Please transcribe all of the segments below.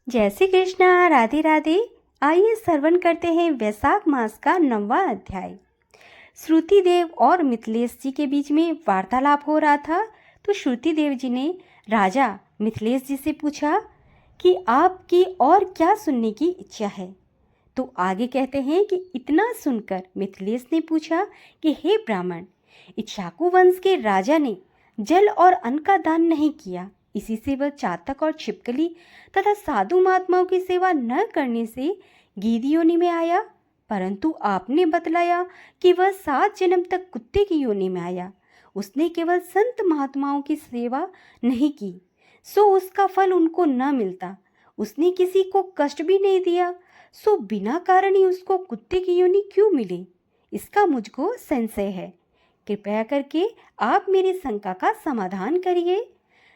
जय श्री कृष्णा, राधे राधे। आइए श्रवण करते हैं वैशाख मास का 9वां अध्याय। श्रुति देव और मिथिलेश जी के बीच में वार्तालाप हो रहा था। तो श्रुति देव जी ने राजा मिथिलेश जी से पूछा कि आपकी और क्या सुनने की इच्छा है। तो आगे कहते हैं कि इतना सुनकर मिथिलेश ने पूछा कि हे ब्राह्मण, इक्ष्वाकु वंश के राजा ने जल और अन्न का दान नहीं किया, इसी से वह चातक और छिपकली तथा साधु महात्माओं की सेवा न करने से गीधी योनि में आया, परंतु आपने बतलाया कि वह 7 जन्म तक कुत्ते की योनि में आया। उसने केवल संत महात्माओं की सेवा नहीं की, सो उसका फल उनको न मिलता। उसने किसी को कष्ट भी नहीं दिया, सो बिना कारण ही उसको कुत्ते की योनि क्यों मिले, इसका मुझको संशय है। कृपया करके आप मेरी शंका का समाधान करिए।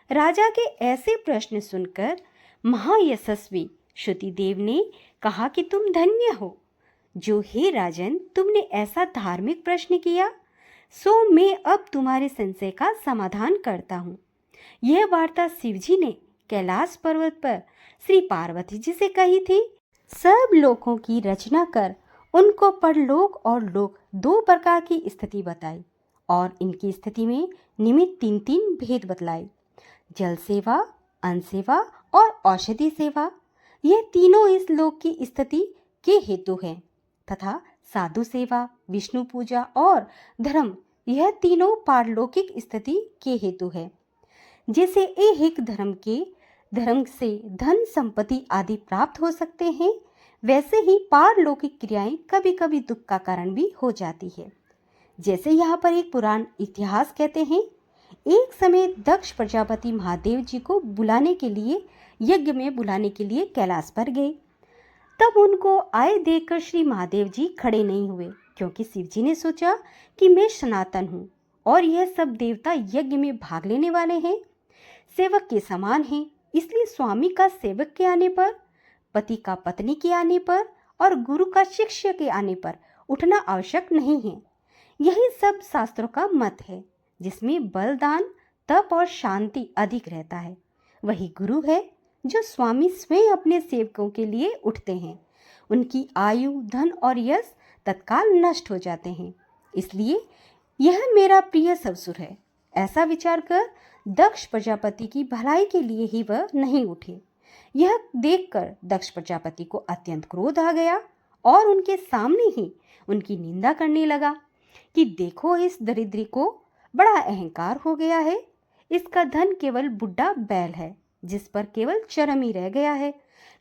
राजा के ऐसे प्रश्न सुनकर महायशस्वी श्रुति देव ने कहा कि तुम धन्य हो जो हे राजन तुमने ऐसा धार्मिक प्रश्न किया, सो मैं अब तुम्हारे संशय का समाधान करता हूँ। यह वार्ता शिवजी ने कैलाश पर्वत पर श्री पार्वती जी से कही थी। सब लोकों की रचना कर उनको परलोक और लोक 2 प्रकार की स्थिति बताई और इनकी स्थिति में निमित्त 3 भेद बतलाए। जल सेवा, अन्न सेवा और औषधि सेवा, यह तीनों इस लोक की स्थिति के हेतु हैं, तथा साधु सेवा, विष्णु पूजा और धर्म, यह तीनों पारलौकिक स्थिति के हेतु है। जैसे एक धर्म से धन संपत्ति आदि प्राप्त हो सकते हैं, वैसे ही पारलौकिक क्रियाएं कभी कभी दुख का कारण भी हो जाती है। जैसे यहाँ पर एक पुराण इतिहास कहते हैं, एक समय दक्ष प्रजापति महादेव जी को बुलाने के लिए यज्ञ में बुलाने के लिए कैलाश पर गए। तब उनको आए देखकर श्री महादेव जी खड़े नहीं हुए, क्योंकि शिव जी ने सोचा कि मैं सनातन हूँ और यह सब देवता यज्ञ में भाग लेने वाले हैं, सेवक के समान हैं, इसलिए स्वामी का सेवक के आने पर, पति का पत्नी के आने पर और गुरु का शिष्य के आने पर उठना आवश्यक नहीं है। यही सब शास्त्रों का मत है, जिसमें बलिदान, तप और शांति अधिक रहता है। वही गुरु है जो स्वामी स्वयं अपने सेवकों के लिए उठते हैं। उनकी आयु, धन और यश तत्काल नष्ट हो जाते हैं, इसलिए यह मेरा प्रिय ससुर है। ऐसा विचार कर दक्ष प्रजापति की भलाई के लिए ही वह नहीं उठे। यह देखकर दक्ष प्रजापति को अत्यंत क्रोध आ गया और उनके सामने ही उनकी निंदा करने लगा कि देखो, इस दरिद्री को बड़ा अहंकार हो गया है। इसका धन केवल बुढ़ा बैल है, जिस पर केवल चर्म ही रह गया है।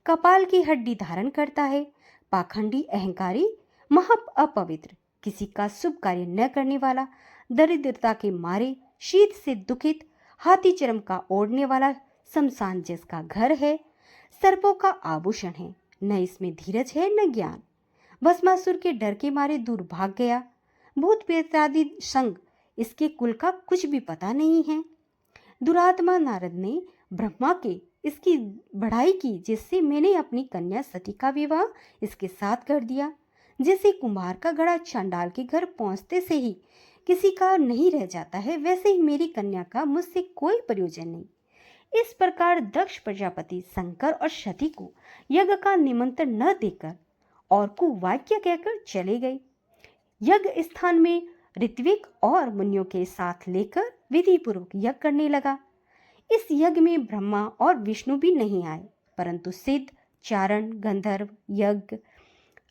कपाल की हड्डी धारण करता है। पाखंडी, अहंकारी, महा अपवित्र, किसी का शुभ कार्य न करने वाला, दरिद्रता के मारे शीत से दुखित, हाथी चर्म का ओढ़ने वाला, शमशान जिसका घर है, सर्पों का आभूषण है, न इसमें धीरज है न ज्ञान। भस्मासुर के डर के मारे दूर भाग गया। भूत प्रेतादि संग इसके कुल का कुछ भी पता नहीं है। दुरात्मा नारद ने ब्रह्मा के इसकी बढ़ाई की, जिससे मैंने अपनी कन्या सती का विवाह इसके साथ कर दिया। जैसे कुम्हार का घड़ा चांडाल के घर पहुंचते से ही किसी का नहीं रह जाता है, वैसे ही मेरी कन्या का मुझसे कोई प्रयोजन नहीं। इस प्रकार दक्ष प्रजापति शंकर और सती को यज्ञ का निमंत्रण न देकर और कुवाक्य कहकर चले गए। यज्ञ स्थान में ऋत्विक और मुनियों के साथ लेकर विधि पूर्वक यज्ञ करने लगा। इस यज्ञ में ब्रह्मा और विष्णु भी नहीं आए, परंतु सिद्ध, चारण, गंधर्व, यज्ञ,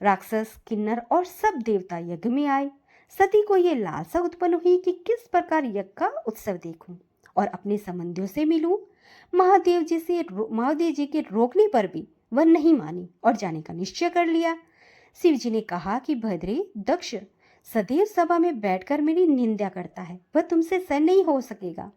राक्षस, किन्नर और सब देवता यज्ञ में आए। सती को ये लालसा उत्पन्न हुई कि किस प्रकार यज्ञ का उत्सव देखूं और अपने संबंधियों से मिलूं। महादेव जी के रोकने पर भी वह नहीं मानी और जाने का निश्चय कर लिया। शिव जी ने कहा कि भद्रे, दक्ष सदैव सभा में बैठकर मेरी निंदा करता है, वह तुमसे सहन नहीं हो सकेगा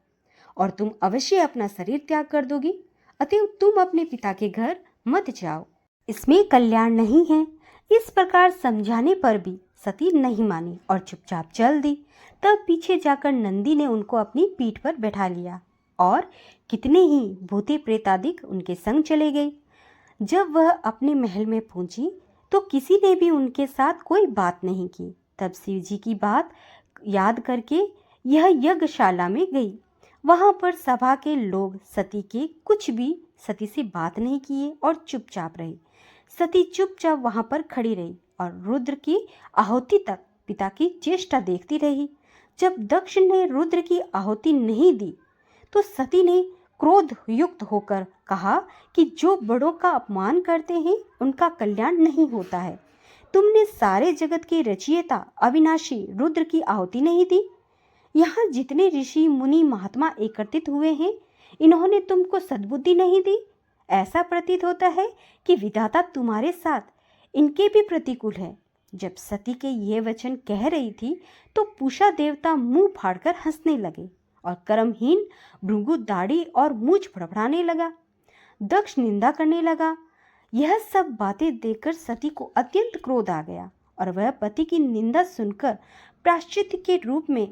और तुम अवश्य अपना शरीर त्याग कर दोगी। अतएव तुम अपने पिता के घर मत जाओ, इसमें कल्याण नहीं है। इस प्रकार समझाने पर भी सती नहीं मानी और चुपचाप चल दी। तब पीछे जाकर नंदी ने उनको अपनी पीठ पर बैठा लिया और कितने ही भूते प्रेतादिक उनके संग चले गए। जब वह अपने महल में पहुंची तो किसी ने भी उनके साथ कोई बात नहीं की। तब शिव जी की बात याद करके यह यज्ञशाला में गई। वहां पर सभा के लोग सती के कुछ भी सती से बात नहीं किए और चुपचाप रहे। सती चुपचाप वहां पर खड़ी रही और रुद्र की आहुति तक पिता की चेष्टा देखती रही। जब दक्ष ने रुद्र की आहुति नहीं दी तो सती ने क्रोध युक्त होकर कहा कि जो बड़ों का अपमान करते हैं उनका कल्याण नहीं होता है। तुमने सारे जगत के रचयिता अविनाशी रुद्र की आहुति नहीं दी। यहाँ जितने ऋषि मुनि महात्मा एकत्रित हुए हैं, इन्होंने तुमको सद्बुद्धि नहीं दी। ऐसा प्रतीत होता है कि विधाता तुम्हारे साथ इनके भी प्रतिकूल है। जब सती के ये वचन कह रही थी तो पूषा देवता मुंह फाड़कर हंसने लगे और कर्महीन भृगु दाढ़ी और मूछ फड़फड़ाने लगा। दक्ष निंदा करने लगा। यह सब बातें देखकर सती को अत्यंत क्रोध आ गया और वह पति की निंदा सुनकर प्रायश्चित के रूप में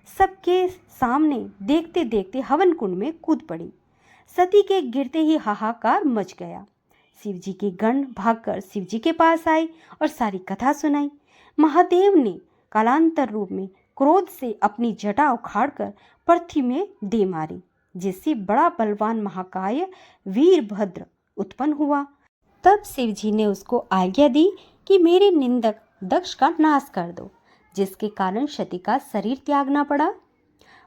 सबके सामने देखते देखते हवन कुंड में कूद पड़ी। सती के गिरते ही हाहाकार मच गया। शिवजी के गण भागकर शिवजी के पास आए और सारी कथा सुनाई। महादेव ने कालांतर रूप में क्रोध से अपनी जटा उखाड़कर पृथ्वी में दे मारी, जिससे बड़ा बलवान महाकाय वीरभद्र उत्पन्न हुआ। तब शिवजी ने उसको आज्ञा दी कि मेरे निंदक दक्ष का नाश कर दो, जिसके कारण सती का शरीर त्यागना पड़ा।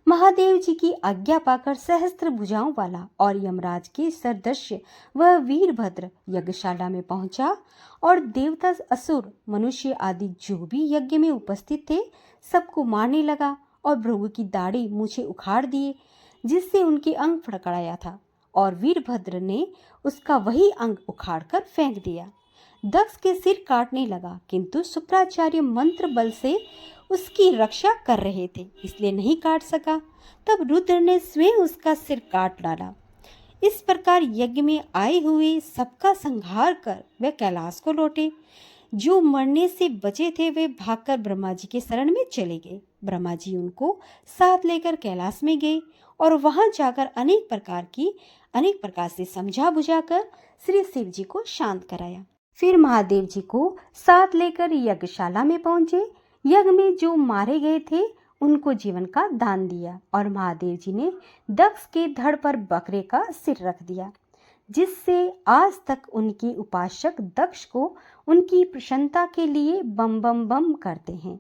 महादेव जी की आज्ञा पाकर सहस्त्र भुजाओं वाला और यमराज के सदृश्य वह वीरभद्र यज्ञशाला में पहुंचा और देवता असुर मनुष्य आदि जो भी यज्ञ में उपस्थित थे सबको मारने लगा और भृगु की दाढ़ी मूछें उखाड़ दिए, जिससे उनके अंग फड़कड़ाया था और वीरभद्र ने उसका वही अंग उखाड़कर फेंक दिया। दक्ष के सिर काटने लगा, किंतु शुक्राचार्य मंत्र बल से उसकी रक्षा कर रहे थे, इसलिए नहीं काट सका। तब रुद्र ने स्वयं उसका सिर काट डाला। इस प्रकार यज्ञ में आए हुए सबका संहार कर वे कैलाश को लौटे। जो मरने से बचे थे वे भागकर ब्रह्मा जी के शरण में चले गए। ब्रह्मा जी उनको साथ लेकर कैलाश में गए और वहां जाकर अनेक प्रकार से समझा बुझाकर श्री शिव जी को शांत कराया। फिर महादेव जी को साथ लेकर यज्ञशाला में पहुंचे। यज्ञ में जो मारे गए थे उनको जीवन का दान दिया और महादेव जी ने दक्ष के धड़ पर बकरे का सिर रख दिया, जिससे आज तक उनके उपासक दक्ष को उनकी प्रसन्नता के लिए बम बम बम करते हैं।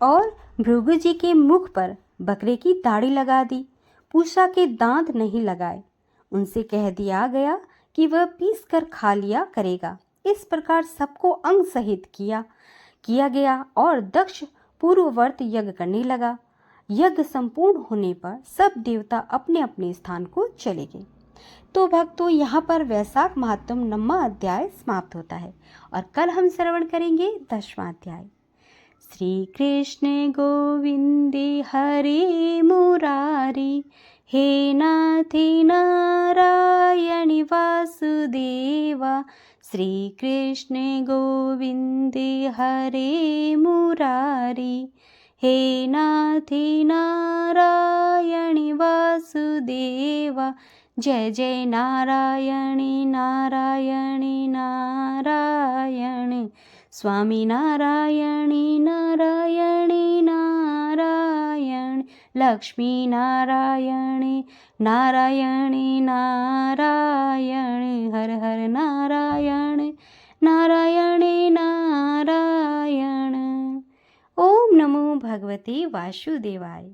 और भृगु जी के मुख पर बकरे की दाढ़ी लगा दी, पूषा के दांत नहीं लगाए। उनसे कह दिया गया कि वह पीस कर खा लिया करेगा। इस प्रकार सबको अंग सहित किया गया और दक्ष पूर्ववर्त यज्ञ करने लगा। यज्ञ संपूर्ण होने पर सब देवता अपने अपने स्थान को चले गए। तो भक्तों, यहाँ पर वैशाख महात्म 9वां अध्याय समाप्त होता है और कल हम श्रवण करेंगे 10वां अध्याय। श्री कृष्ण गोविंदे हरे मुरारी, हे नाथे नारायणि वासुदेवा। श्री कृष्ण गोविंदे हरे मुरारी, हे नाथे नारायणि वासुदेवा। जय जय नारायणी नारायणी नारायण, स्वामी नारायणी नारायणी नारायण, लक्ष्मी नारायणी नारायणी नारायण, हर हर नारायण नारायणी नारायण। ओम नमो भगवते वासुदेवाय।